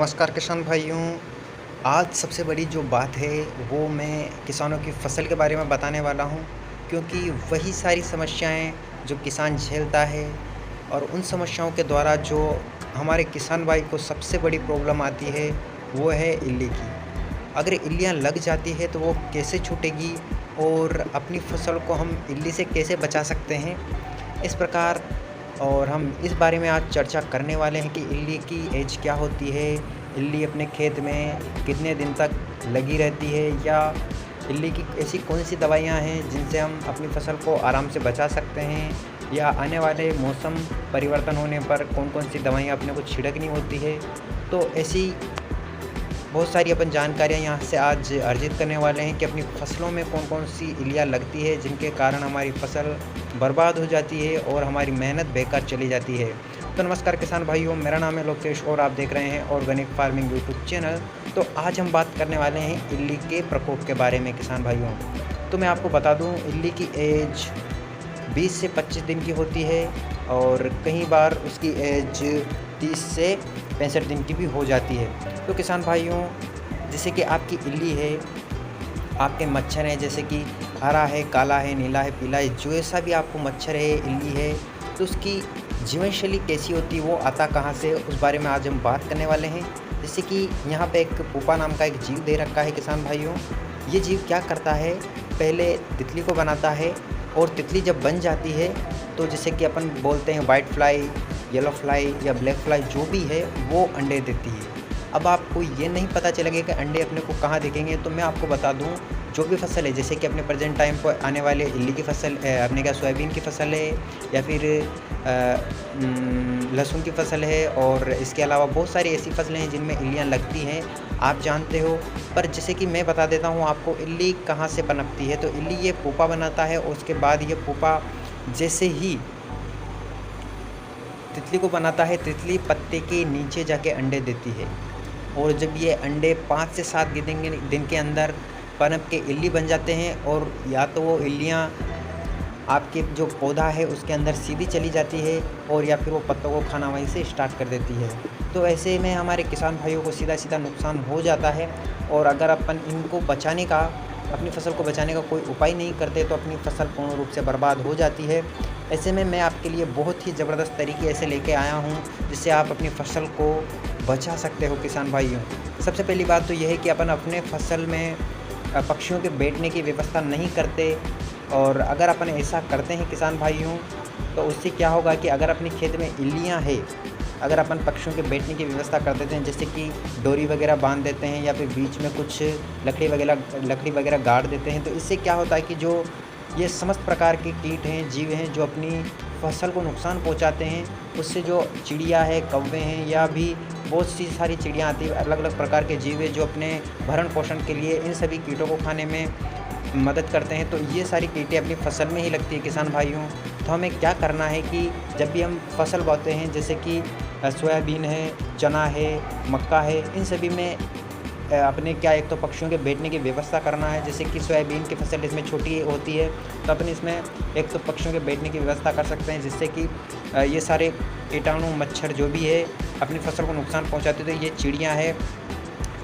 नमस्कार किसान भाइयों। आज सबसे बड़ी जो बात है वो मैं किसानों की फसल के बारे में बताने वाला हूँ, क्योंकि वही सारी समस्याएं जो किसान झेलता है और उन समस्याओं के द्वारा जो हमारे किसान भाई को सबसे बड़ी प्रॉब्लम आती है वो है इल्ली की। अगर इल्लियाँ लग जाती है तो वो कैसे छूटेगी और अपनी फसल को हम इल्ली से कैसे बचा सकते हैं, इस प्रकार और हम इस बारे में आज चर्चा करने वाले हैं कि इल्ली की एज क्या होती है, इल्ली अपने खेत में कितने दिन तक लगी रहती है, या इल्ली की ऐसी कौन-सी दवाइयाँ हैं जिनसे हम अपनी फसल को आराम से बचा सकते हैं, या आने वाले मौसम परिवर्तन होने पर कौन-कौन सी दवाइयाँ अपने को छिड़कनी होती है। तो ऐसी बहुत सारी अपन जानकारियाँ यहाँ से आज अर्जित करने वाले हैं कि अपनी फसलों में कौन-कौन सी इल्लियाँ लगती है जिनके कारण हमारी फसल बर्बाद हो जाती है और हमारी मेहनत बेकार चली जाती है। तो नमस्कार किसान भाइयों, मेरा नाम है लोकेश और आप देख रहे हैं ऑर्गेनिक फार्मिंग यूट्यूब चैनल। तो आज हम बात करने वाले हैं इल्ली के प्रकोप के बारे में किसान भाइयों। तो मैं आपको बता दूँ, इल्ली की एज 20 से 25 दिन की होती है और कई बार उसकी एज 30 से 65 दिन की भी हो जाती है। तो किसान भाइयों, जैसे कि आपकी इल्ली है, आपके मच्छर हैं, जैसे कि हरा है, काला है, नीला है, पीला है, जो ऐसा भी आपको मच्छर है, इल्ली है, तो उसकी जीवन शैली कैसी होती है, वो आता कहाँ से, उस बारे में आज हम बात करने वाले हैं। जैसे कि यहाँ पे एक पुपा नाम का एक जीव दे रखा है किसान भाइयों। ये जीव क्या करता है, पहले तितली को बनाता है और तितली जब बन जाती है तो जैसे कि अपन बोलते हैं वाइट फ्लाई, येलो फ्लाई या ब्लैक फ्लाई जो भी है, वो अंडे देती है। अब आपको ये नहीं पता चलेगा कि अंडे अपने को कहाँ दिखेंगे, तो मैं आपको बता दूं, जो भी फसल है, जैसे कि अपने प्रेजेंट टाइम पर आने वाले इल्ली की फसल, अपने क्या सोयाबीन की फसल है, या फिर लहसुन की फसल है, और इसके अलावा बहुत सारी ऐसी फसलें हैं जिनमें इल्लियाँ लगती हैं, आप जानते हो। पर जैसे कि मैं बता देता हूँ आपको इल्ली कहाँ से पनपती है। तो इल्ली ये पुपा बनाता है और उसके बाद ये पुपा जैसे ही तितली को बनाता है, तितली पत्ते के नीचे जाके अंडे देती है, और जब ये अंडे 5 से 7 दिन के अंदर पनप के इल्ली बन जाते हैं, और या तो वो इल्लियाँ आपके जो पौधा है उसके अंदर सीधी चली जाती है, और या फिर वो पत्तों को खाना वहीं से स्टार्ट कर देती है। तो ऐसे में हमारे किसान भाइयों को सीधा सीधा नुकसान हो जाता है, और अगर अपन इनको बचाने का, अपनी फसल को बचाने का कोई उपाय नहीं करते तो अपनी फसल पूर्ण रूप से बर्बाद हो जाती है। ऐसे में मैं आपके लिए बहुत ही ज़बरदस्त तरीके ऐसे लेके आया हूँ जिससे आप अपनी फसल को बचा सकते हो किसान भाइयों। सबसे पहली बात तो यह है कि अपन अपने फसल में पक्षियों के बैठने की व्यवस्था नहीं करते, और अगर अपन ऐसा करते हैं किसान भाइयों, तो उससे क्या होगा कि अगर अपने खेत में इल्लियाँ हैं, अगर अपन पक्षियों के बैठने की व्यवस्था कर देते हैं, जैसे कि डोरी वगैरह बांध देते हैं या फिर बीच में कुछ लकड़ी वगैरह गाड़ देते हैं, तो इससे क्या होता है कि जो ये समस्त प्रकार के कीट हैं, जीव हैं, जो अपनी फसल को नुकसान पहुंचाते हैं, उससे जो चिड़िया है, कौवे हैं, या भी बहुत सी सारी चिड़ियाँ आती हैं, अलग अलग प्रकार के जीव हैं जो अपने भरण पोषण के लिए इन सभी कीटों को खाने में मदद करते हैं। तो ये सारी कीटें अपनी फसल में ही लगती है किसान भाइयों। तो हमें क्या करना है कि जब भी हम फसल बोते हैं, जैसे कि सोयाबीन है, चना है, मक्का है, इन सभी में अपने क्या, एक तो पक्षियों के बैठने की व्यवस्था करना है। जैसे कि सोयाबीन की फसल इसमें छोटी होती है, तो अपन इसमें एक तो पक्षियों के बैठने की व्यवस्था कर सकते हैं, जिससे कि ये सारे कीटाणु, मच्छर जो भी है अपनी फसल को नुकसान पहुंचाते, तो ये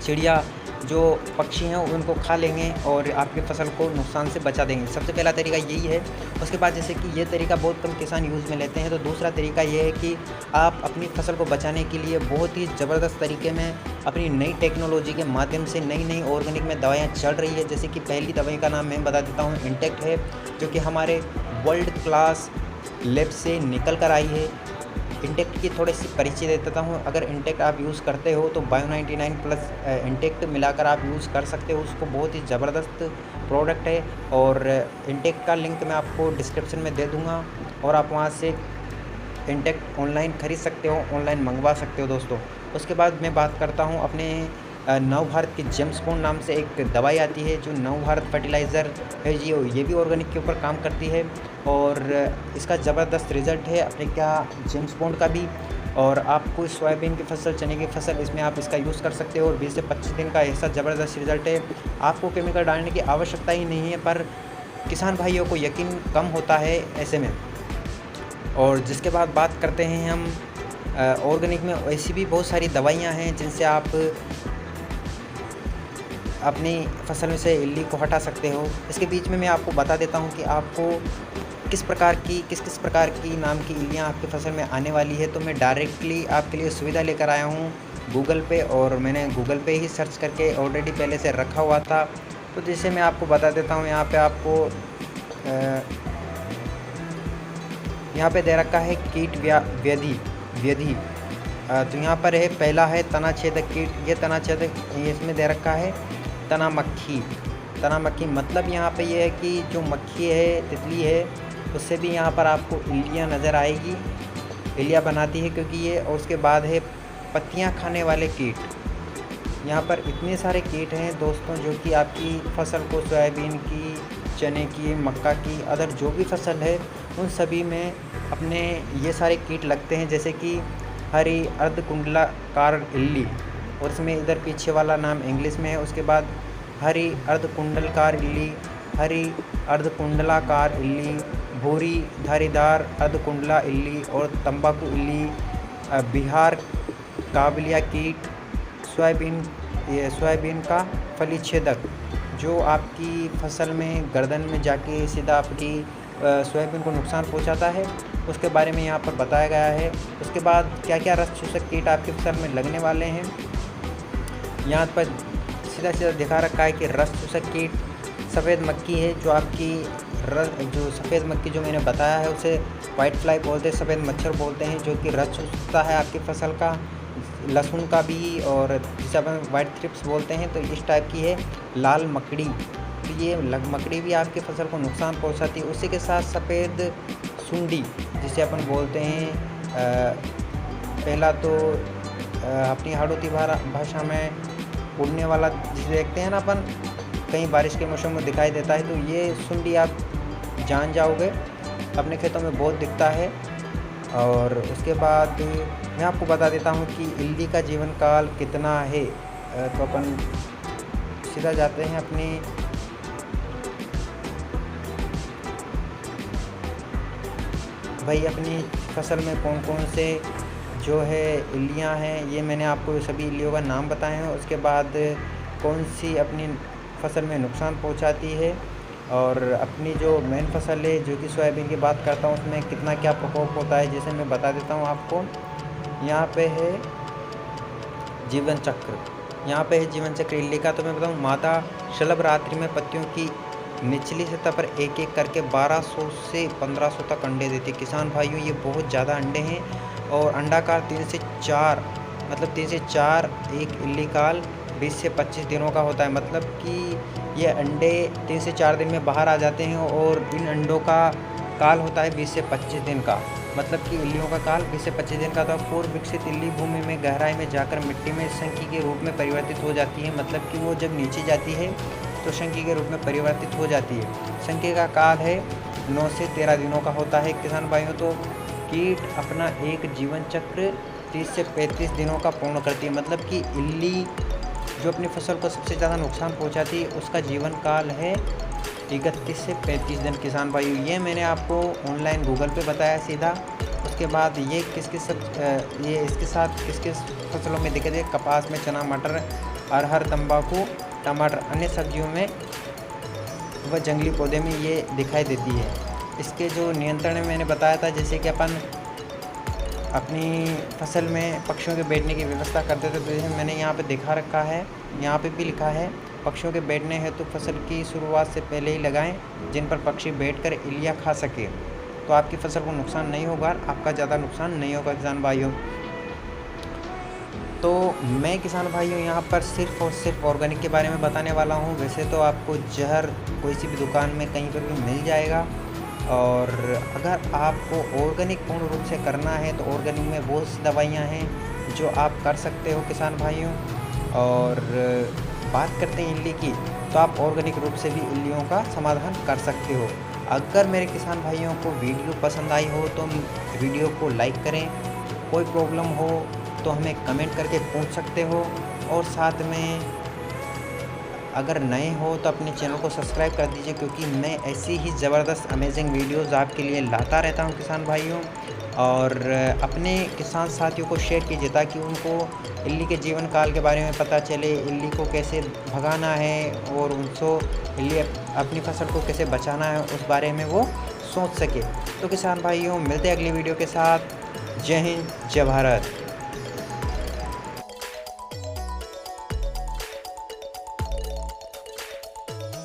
चिड़िया जो पक्षी हैं उनको खा लेंगे और आपकी फसल को नुकसान से बचा देंगे। सबसे पहला तरीका यही है। उसके बाद जैसे कि ये तरीका बहुत कम किसान यूज़ में लेते हैं, तो दूसरा तरीका ये है कि आप अपनी फसल को बचाने के लिए बहुत ही ज़बरदस्त तरीके में अपनी नई टेक्नोलॉजी के माध्यम से नई ऑर्गेनिक में दवाइयाँ चल रही है। जैसे कि पहली दवाई का नाम मैं बता देता हूँ, इंटेक्ट है, जो कि हमारे वर्ल्ड क्लास लैब से निकल कर आई है। इंटेक्ट की थोड़ी सी परिचय दे देता हूँ। अगर इंटेक्ट आप यूज़ करते हो तो बायो 99 प्लस इंटेक्ट मिलाकर आप यूज़ कर सकते हो। उसको बहुत ही ज़बरदस्त प्रोडक्ट है, और इंटेक्ट का लिंक मैं आपको डिस्क्रिप्शन में दे दूँगा, और आप वहाँ से इंटेक्ट ऑनलाइन ख़रीद सकते हो, ऑनलाइन मंगवा सकते हो दोस्तों। उसके बाद मैं बात करता हूँ अपने नवभारत की जेम्सबोन नाम से एक दवाई आती है, जो नवभारत फर्टिलाइज़र है जी, ये भी ऑर्गेनिक के ऊपर काम करती है, और इसका ज़बरदस्त रिज़ल्ट है अपने क्या जेम्सबोन का भी। और आपको सोयाबीन की फसल, चने की फसल, इसमें आप इसका यूज़ कर सकते हो, और 20 से 25 दिन का ऐसा ज़बरदस्त रिज़ल्ट है। आपको केमिकल डालने की आवश्यकता ही नहीं है, पर किसान भाइयों को यकीन कम होता है ऐसे में। और जिसके बाद बात करते हैं हम ऑर्गेनिक में ऐसी भी बहुत सारी दवाइयाँ हैं जिनसे आप अपनी फसल में से इल्ली को हटा सकते हो। इसके बीच में मैं आपको बता देता हूँ कि आपको किस किस प्रकार की नाम की इल्लियाँ आपकी फसल में आने वाली है। तो मैं डायरेक्टली आपके लिए सुविधा लेकर आया हूँ गूगल पे, और मैंने गूगल पे ही सर्च करके ऑलरेडी पहले से रखा हुआ था। तो जैसे मैं आपको बता देता हूँ, यहाँ पे दे रखा है कीट व्याधि। तो यहाँ पर है, पहला है तना छेदक कीट। ये तना छेदक, ये इसमें दे रखा है तना मक्खी। मतलब यहाँ पे ये है कि जो मक्खी है, तितली है, उससे भी यहाँ पर आपको इल्लियाँ नज़र आएगी। इल्लियाँ बनाती है क्योंकि ये, और उसके बाद है पत्तियाँ खाने वाले कीट। यहाँ पर इतने सारे कीट हैं दोस्तों, जो कि आपकी फसल को, सोयाबीन की, चने की, मक्का की, अदर जो भी फसल है उन सभी में अपने ये सारे कीट लगते हैं। जैसे कि हरी अर्धकुंडलाकार इल्ली, और इसमें इधर पीछे वाला नाम इंग्लिश में है। उसके बाद हरी अर्धकुंडलाकार इल्ली, भूरी धारीदार अर्धकुंडला इल्ली और तंबाकू इल्ली, बिहार काबलिया कीट, सोयाबीन का फली छेदक, जो आपकी फसल में गर्दन में जाके सीधा आपकी सोयाबीन को नुकसान पहुंचाता है, उसके बारे में यहाँ पर बताया गया है। उसके बाद क्या क्या रस चूसक कीट आपकी फसल में लगने वाले हैं, यहाँ पर सीधा दिखा रखा है कि रस चूसक कीट सफ़ेद मक्खी है, जो आपकी जो सफ़ेद मक्खी जो मैंने बताया है उसे वाइट फ्लाई बोलते हैं, सफ़ेद मच्छर बोलते हैं, जो कि रस चूसता है आपकी फसल का, लहसुन का भी, और जिसे अपन वाइट थ्रिप्स बोलते हैं। तो इस टाइप की है लाल मकड़ी। तो ये मकड़ी भी आपकी फसल को नुकसान पहुंचाती है। उसी के साथ सफ़ेद सुंडी, जिसे अपन बोलते हैं, पहला तो अपनी हाड़ौती भाषा में उड़ने वाला, जिसे देखते हैं ना अपन, कहीं बारिश के मौसम में दिखाई देता है। तो ये सुंडी आप जान जाओगे, अपने खेतों में बहुत दिखता है। और उसके बाद मैं आपको बता देता हूँ कि इल्ली का जीवन काल कितना है। तो अपन सीधा जाते हैं अपनी फसल में कौन कौन से जो है इल्लियाँ हैं, ये मैंने आपको सभी इल्लियों का नाम बताए हैं। उसके बाद कौन सी अपनी फसल में नुकसान पहुंचाती है, और अपनी जो मेन फसल है जो कि सोयाबीन की बात करता हूँ, उसमें कितना क्या प्रकोप होता है, जैसे मैं बता देता हूँ आपको। यहाँ पे है जीवन चक्र इल्ली का। तो मैं बताऊँ, मादा शलभ रात्रि में पत्तियों की निचली सतह पर एक एक करके 1200 से 1500 तक अंडे देती है। किसान भाइयों, ये बहुत ज़्यादा अंडे हैं, और अंडाकार 3 से 4 एक इल्ली काल 20 से 25 दिनों का होता है। मतलब कि ये अंडे 3 से 4 दिन में बाहर आ जाते हैं, और इन अंडों का काल होता है 20 से 25 दिन का। मतलब कि इल्लियों का काल 20 से 25 दिन का। तो पूर्व विकसित इल्ली भूमि में गहराई में जाकर मिट्टी में शंकी के रूप में परिवर्तित हो जाती है। मतलब कि वो जब नीचे जाती है तो शंकी के रूप में परिवर्तित हो जाती है। शंकी का काल है 9 से 13 दिनों का होता है किसान भाइयों। तो कीट अपना एक जीवन चक्र 30 से 35 दिनों का पूर्ण करती है। मतलब कि इल्ली जो अपनी फसल को सबसे ज़्यादा नुकसान पहुंचाती है, उसका जीवन काल है 31 से 35 दिन किसान भाइयों। ये मैंने आपको ऑनलाइन गूगल पे बताया सीधा। उसके बाद ये इसके साथ किस किस फसलों में दिखाई दे, कपास में, चना, मटर, अरहर, तंबाकू, टमाटर, अन्य सब्जियों में व जंगली पौधे में ये दिखाई देती है। इसके जो नियंत्रण में मैंने बताया था, जैसे कि अपन अपनी फसल में पक्षियों के बैठने की व्यवस्था करते थे, तो जैसे मैंने यहाँ पे दिखा रखा है, यहाँ पे भी लिखा है, पक्षियों के बैठने हेतु फसल की शुरुआत से पहले ही लगाएं, जिन पर पक्षी बैठकर इल्लियाँ खा सके। तो आपकी फसल को नुकसान नहीं होगा, आपका ज़्यादा नुकसान नहीं होगा किसान भाइयों। तो मैं किसान भाइयों यहाँ पर सिर्फ़ और सिर्फ ऑर्गेनिक के बारे में बताने वाला हूँ। वैसे तो आपको जहर कोई सी भी दुकान में कहीं पर भी मिल जाएगा, और अगर आपको ऑर्गेनिक पूर्ण रूप से करना है तो ऑर्गेनिक में बहुत सी दवाइयाँ हैं जो आप कर सकते हो किसान भाइयों। और बात करते हैं इल्ली की, तो आप ऑर्गेनिक रूप से भी इल्लियों का समाधान कर सकते हो। अगर मेरे किसान भाइयों को वीडियो पसंद आई हो तो वीडियो को लाइक करें, कोई प्रॉब्लम हो तो हमें कमेंट करके पूछ सकते हो, और साथ में अगर नए हो तो अपने चैनल को सब्सक्राइब कर दीजिए, क्योंकि मैं ऐसी ही ज़बरदस्त अमेजिंग वीडियोज़ आपके लिए लाता रहता हूँ किसान भाइयों। और अपने किसान साथियों को शेयर कीजिए ताकि उनको इल्ली के जीवन काल के बारे में पता चले, इल्ली को कैसे भगाना है और उनको इल्ली अपनी फसल को कैसे बचाना है उस बारे में वो सोच सके। तो किसान भाइयों, मिलते हैं अगली वीडियो के साथ। जय हिंद, जय भारत।